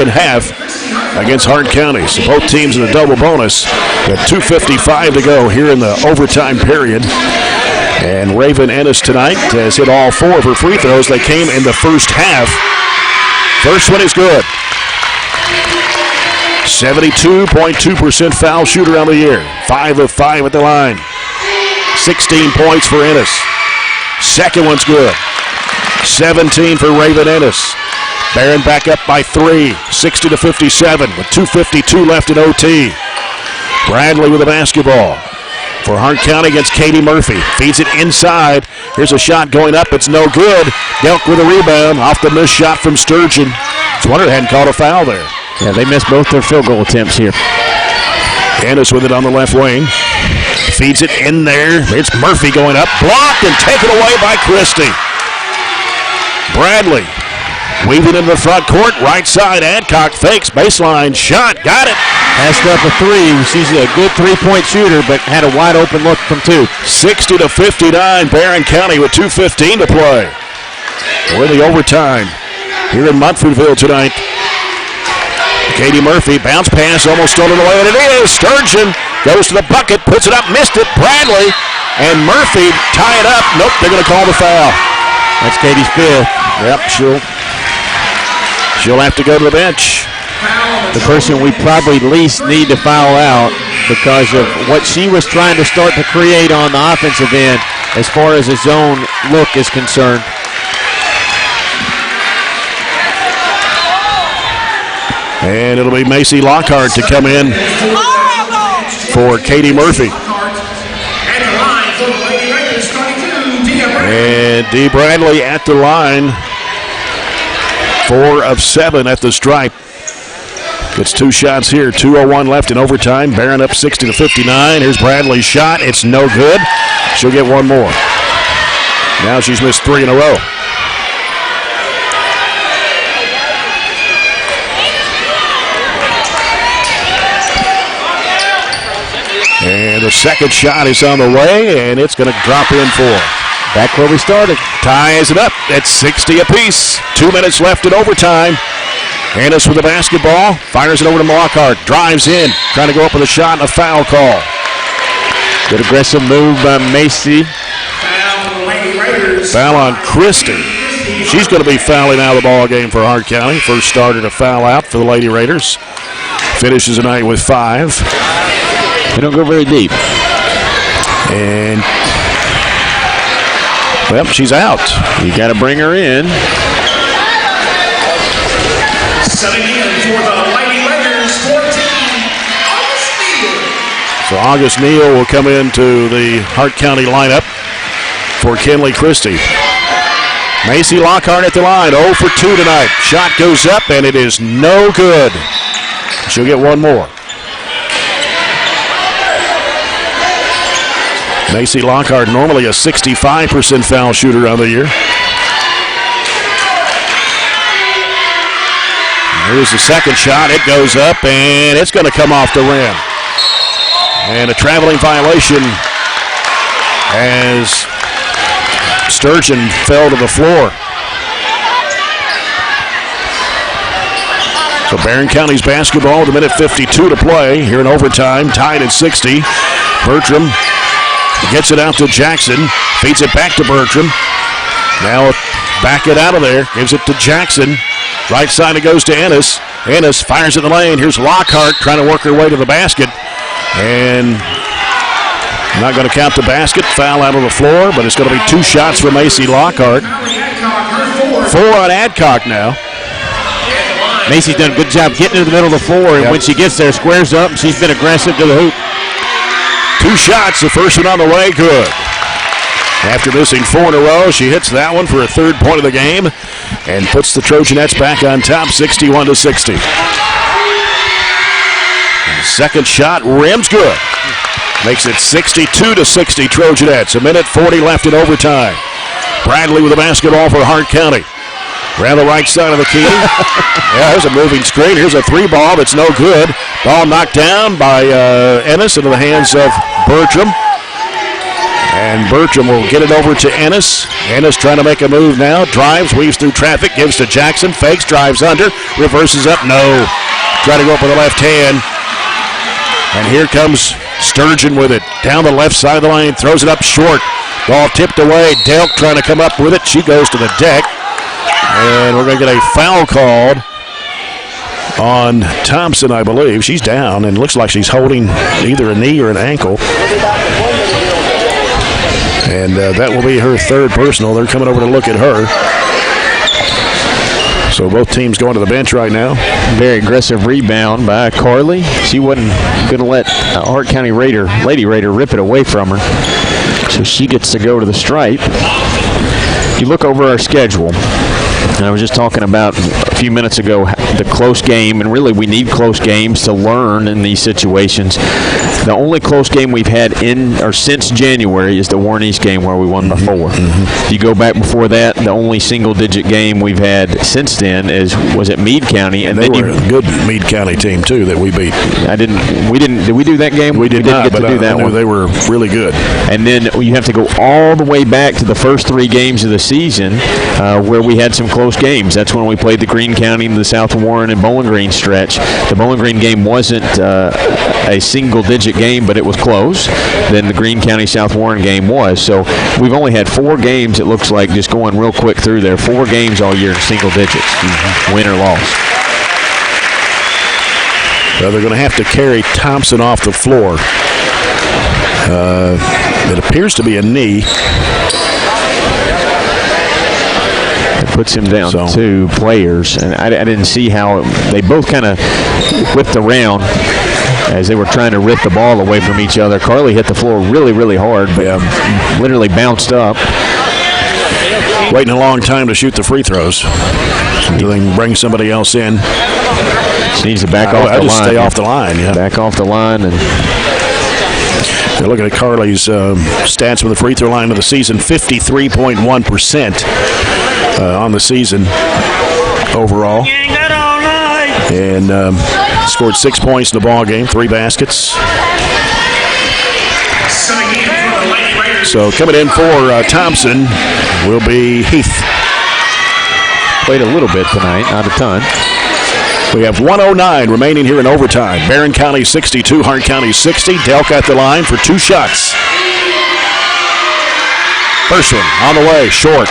half against Hart County. So both teams in a double bonus. Got 2:55 to go here in the overtime period. And Raven Ennis tonight has hit all 4 of her free throws. They came in the first half. First one is good. 72.2% foul shooter on the year. 5 of 5 at the line. 16 points for Ennis. Second one's good. 17 for Raven Ennis. Barren back up by 3, 60-57, with 2:52 left in OT. Bradley with the basketball for Hart County against Katie Murphy. Feeds it inside. Here's a shot going up. It's no good. Delk with a rebound off the missed shot from Sturgeon. It's wonder they hadn't called a foul there. Yeah, they missed both their field goal attempts here. Ennis with it on the left wing. Feeds it in there. It's Murphy going up. Blocked and taken away by Christie. Bradley weaving into the front court. Right side. Adcock fakes. Baseline shot. Got it. Passed up a 3. She's a good three-point shooter, but had a wide open look from 2. 60-59. Barren County with 2:15 to play. We're in the overtime here in Montfordville tonight. Katie Murphy, bounce pass, almost stolen away, and it is. Sturgeon goes to the bucket, puts it up, missed it. Bradley and Murphy tie it up. Nope, they're going to call the foul. That's Katie's fifth. Yep, she'll have to go to the bench. The person we probably least need to foul out because of what she was trying to start to create on the offensive end as far as a zone look is concerned. And it'll be Macy Lockhart to come in for Katie Murphy. And Dee Bradley at the line. 4 of 7 at the stripe. Gets 2 shots here. 2:01 left in overtime. Barren up 60-59. Here's Bradley's shot. It's no good. She'll get one more. Now she's missed 3 in a row. And the second shot is on the way, and it's going to drop in 4. Back where we started. Ties it up at 60 apiece. 2 minutes left in overtime. Ennis with the basketball. Fires it over to Lockhart. Drives in. Trying to go up with a shot and a foul call. Good aggressive move by Macy. Foul on Christie. She's going to be fouling out of the ball game for Hart County. First starter to foul out for the Lady Raiders. Finishes the night with 5. They don't go very deep. And, well, she's out. You got to bring her in. Setting in for the Lady Raiders, 14, August Neal. So August Neal will come into the Hart County lineup for Kenley Christie. Macy Lockhart at the line, 0 for 2 tonight. Shot goes up, and it is no good. She'll get one more. Macy Lockhart, normally a 65% foul shooter on the year. Here's the second shot. It goes up, and it's going to come off the rim. And a traveling violation as Sturgeon fell to the floor. So Barren County's basketball with a minute 52 to play here in overtime, tied at 60. Bertram gets it out to Jackson, feeds it back to Bertram. Now back it out of there, gives it to Jackson. Right side it goes to Ennis. Ennis fires in the lane. Here's Lockhart trying to work her way to the basket. And not going to count the basket. Foul out on the floor, but it's going to be 2 shots for Macy Lockhart. 4 on Adcock now. Macy's done a good job getting into the middle of the floor, and when she gets there, squares up, and she's been aggressive to the hoop. 2 shots, the first one on the way, good. After missing 4 in a row, she hits that one for a 3rd point of the game and puts the Trojanettes back on top, 61-60. Second shot, rims good. Makes it 62-60 Trojanettes. A minute 40 left in overtime. Bradley with the basketball for Hart County. Around the right side of the key. Yeah, there's a moving screen. Here's a 3-ball that's no good. Ball knocked down by Ennis into the hands of Bertram. And Bertram will get it over to Ennis. Ennis trying to make a move now. Drives, weaves through traffic, gives to Jackson. Fakes, drives under, reverses up. No. Try to go up with the left hand. And here comes Sturgeon with it. Down the left side of the lane, throws it up short. Ball tipped away. Delk trying to come up with it. She goes to the deck. And we're going to get a foul called on Thompson, I believe. She's down and looks like she's holding either a knee or an ankle. And that will be her third personal. They're coming over to look at her. So both teams going to the bench right now. Very aggressive rebound by Carly. She wasn't going to let Hart County Lady Raider rip it away from her. So she gets to go to the stripe. You look over our schedule. And I was just talking about a few minutes ago the close game, and really we need close games to learn in these situations. The only close game we've had since January is the Warren East game where we won by 4. If you go back before that, the only single-digit game we've had since then was at Meade County, and they were a good Meade County team too that we beat. Did we do that game? We did not, but I know they were really good. And then you have to go all the way back to the first 3 games of the season where we had some close games. That's when we played the Greene County and the South Warren and Bowling Green stretch. The Bowling Green game wasn't a single-digit game, but it was close. Then the Greene County South Warren game was. So we've only had 4 games, it looks like, just going real quick through there. 4 games all year in single digits, win or loss. Well, they're going to have to carry Thompson off the floor. It appears to be a knee. It puts him down 2 players, and I didn't see how they both kind of whipped around as they were trying to rip the ball away from each other. Carly hit the floor really, really hard, but literally bounced up. Waiting a long time to shoot the free throws until they can bring somebody else in. She needs to back off the line. Just stay off the line, yeah. Back off the line. And they're looking at Carly's stats from the free throw line of the season, 53.1% on the season overall. And scored 6 points in the ball game, 3 baskets. So coming in for Thompson will be Heath. Played a little bit tonight, not a ton. We have 1:09 remaining here in overtime. Barren County 62, Hart County 60. Delk at the line for 2 shots. First one on the way, short.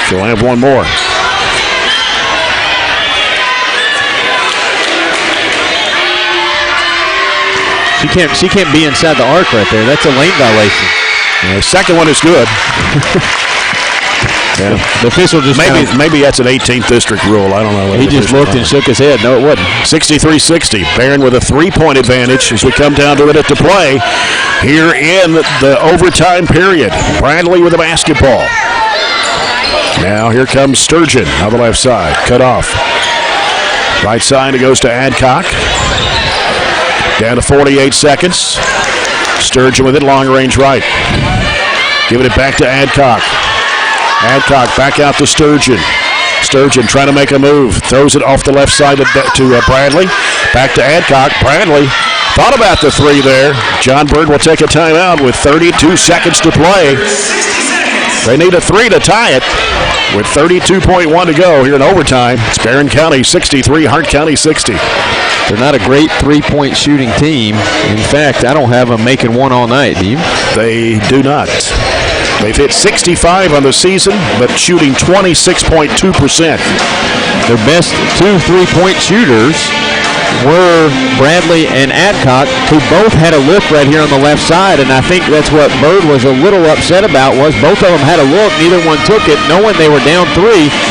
She'll have one more. She can't be inside the arc right there. That's a lane violation. The second one is good. Yeah. The official just maybe that's an 18th district rule. I don't know. He just looked and shook his head. No, it wasn't. 63-60. Barren with a 3-point advantage as we come down to it to play here in the overtime period. Bradley with the basketball. Now here comes Sturgeon on the left side. Cut off. Right side, it goes to Adcock. Down to 48 seconds. Sturgeon with it, long range right. Giving it back to Adcock. Adcock back out to Sturgeon. Sturgeon trying to make a move. Throws it off the left side to Bradley. Back to Adcock. Bradley thought about the 3 there. John Bird will take a timeout with 32 seconds to play. They need a 3 to tie it with 32.1 to go here in overtime. It's Barren County 63, Hart County 60. They're not a great 3-point shooting team. In fact, I don't have them making one all night, do you? They do not. They've hit 65 on the season, but shooting 26.2%. Their best 2 3-point shooters were Bradley and Adcock, who both had a look right here on the left side, and I think that's what Bird was a little upset about, was both of them had a look, neither one took it, knowing they were down 3.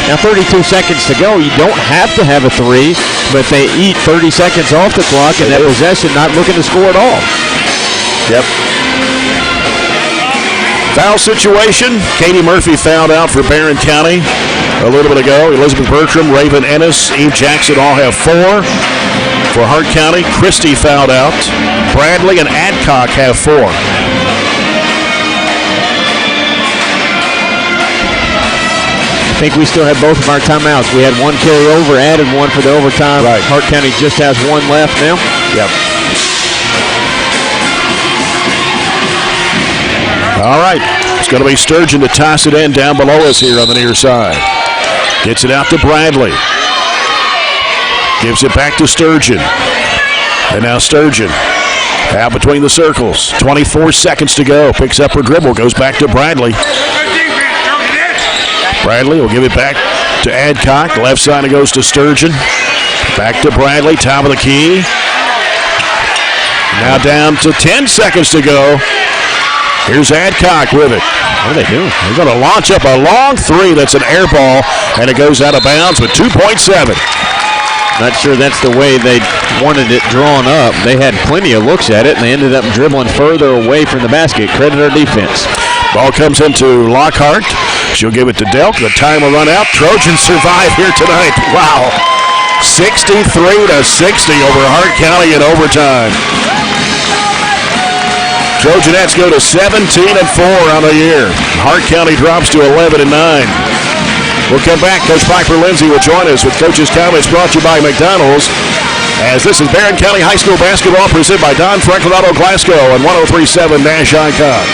Now 32 seconds to go. You don't have to have a 3, but they eat 30 seconds off the clock, and that possession not looking to score at all. Yep. Foul situation. Katie Murphy fouled out for Barren County a little bit ago. Elizabeth Bertram, Raven Ennis, Eve Jackson all have 4. For Hart County, Christie fouled out. Bradley and Adcock have 4. think we still have both of our timeouts. We had one carry over, added one for the overtime. Right. Hart County just has one left now. Yep. All right. It's going to be Sturgeon to toss it in down below us here on the near side. Gets it out to Bradley. Gives it back to Sturgeon. And now Sturgeon out between the circles. 24 seconds to go. Picks up her dribble. Goes back to Bradley. Bradley will give it back to Adcock. Left side it goes to Sturgeon. Back to Bradley. Top of the key. Now down to 10 seconds to go. Here's Adcock with it. What are they doing? They're going to launch up a long three. That's an air ball, and it goes out of bounds with 2.7. Not sure that's the way they wanted it drawn up. They had plenty of looks at it, and they ended up dribbling further away from the basket. Credit our defense. Ball comes into Lockhart. She'll give it to Delk. The time will run out. Trojans survive here tonight. Wow. 63-60 over Hart County in overtime. Trojanettes go to 17-4 on the year. Hart County drops to 11-9. We'll come back. Coach Piper Lindsay will join us with Coach's Comments brought to you by McDonald's. As this is Barren County High School basketball presented by Don Franklin Auto Glasgow and 103.7 Nash Icon.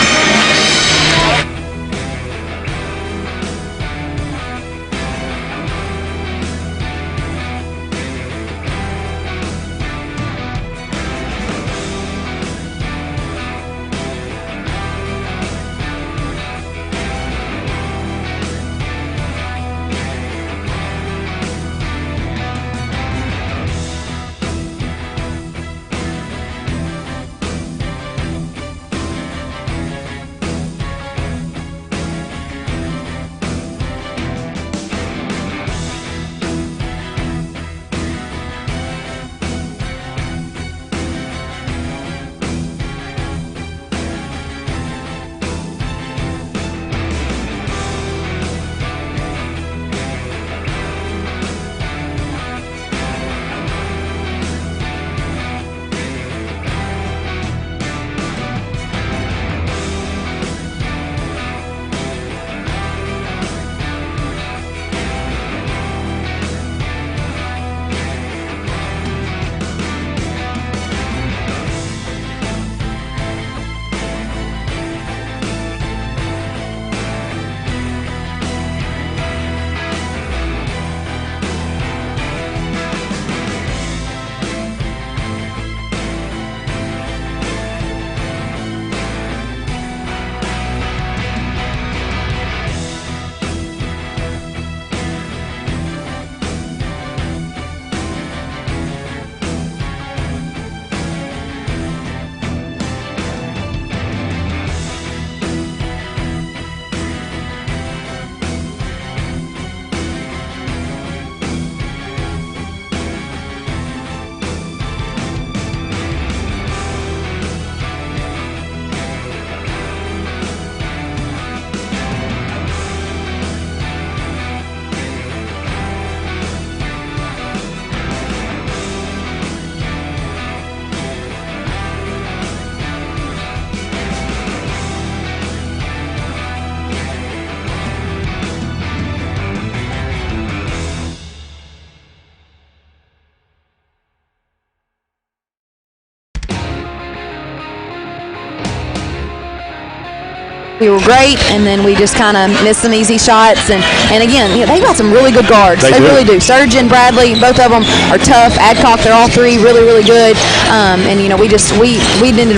We were great, and then we just kind of missed some easy shots. And again, they got some really good guards. They really do. Sturgeon, Bradley, both of them are tough. Adcock, they're all three really, really good. And we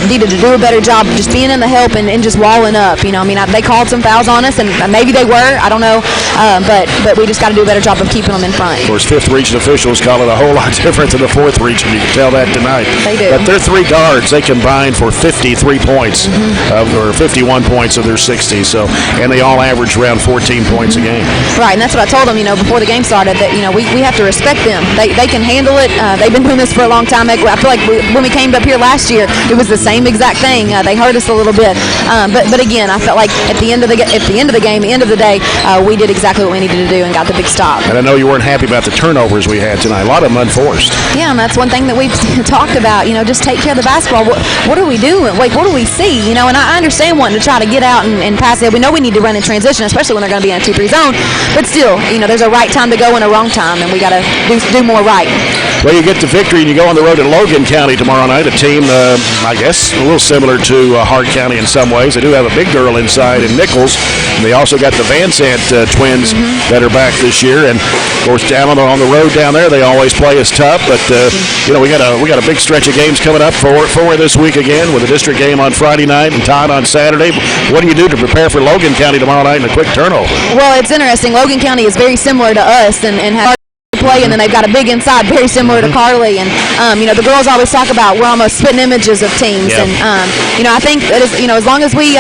needed to do a better job of just being in the help and just walling up. They called some fouls on us, and maybe they were. I don't know. But we just got to do a better job of keeping them in front. Of course, 5th region officials call it a whole lot different than the 4th region. You can tell that tonight. They do. But their three guards, they combined for 53 points, or 51 points of their 60. So, and they all average around 14 points a game. Right, and that's what I told them, before the game started, that, we have to respect them. They can handle it. They've been doing this for a long time. I feel like when we came up here last year, it was the same exact thing. They hurt us a little bit. But again, I felt like at the end of the game, the end of the day, we did exactly what we needed to do and got the big stop. And I know you weren't happy about the turnovers we had tonight. A lot of them unforced. Yeah, and that's one thing that we've talked about. Just take care of the basketball. What are we doing? What do we see? And I understand wanting to try to get out out and pass it. We know we need to run in transition, especially when they're going to be in a 2-3 zone. But still, there's a right time to go and a wrong time, and we got to do more right. Well, you get the victory and you go on the road to Logan County tomorrow night, a team, I guess, a little similar to Hart County in some ways. They do have a big girl inside in Nichols, and they also got the Van Sant twins that are back this year. And, of course, down on the road down there, they always play us tough. But, we got a big stretch of games coming up for this week again with a district game on Friday night and Todd on Saturday. What do you do to prepare for Logan County tomorrow night in a quick turnover? Well, it's interesting. Logan County is very similar to us and has play, and then they've got a big inside very similar to Carly, and the girls always talk about we're almost spitting images of teams. Yep. And I think that is, as long as we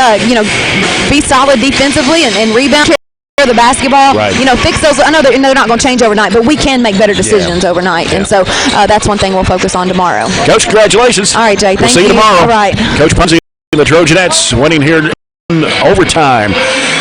be solid defensively and rebound the basketball, right. Fix those. I know they're not going to change overnight, but we can make better decisions overnight, and so that's one thing we'll focus on tomorrow. Coach, congratulations. All right, Jay, we'll thank see you tomorrow. All right, Coach Punzi, the Trojanettes winning here in overtime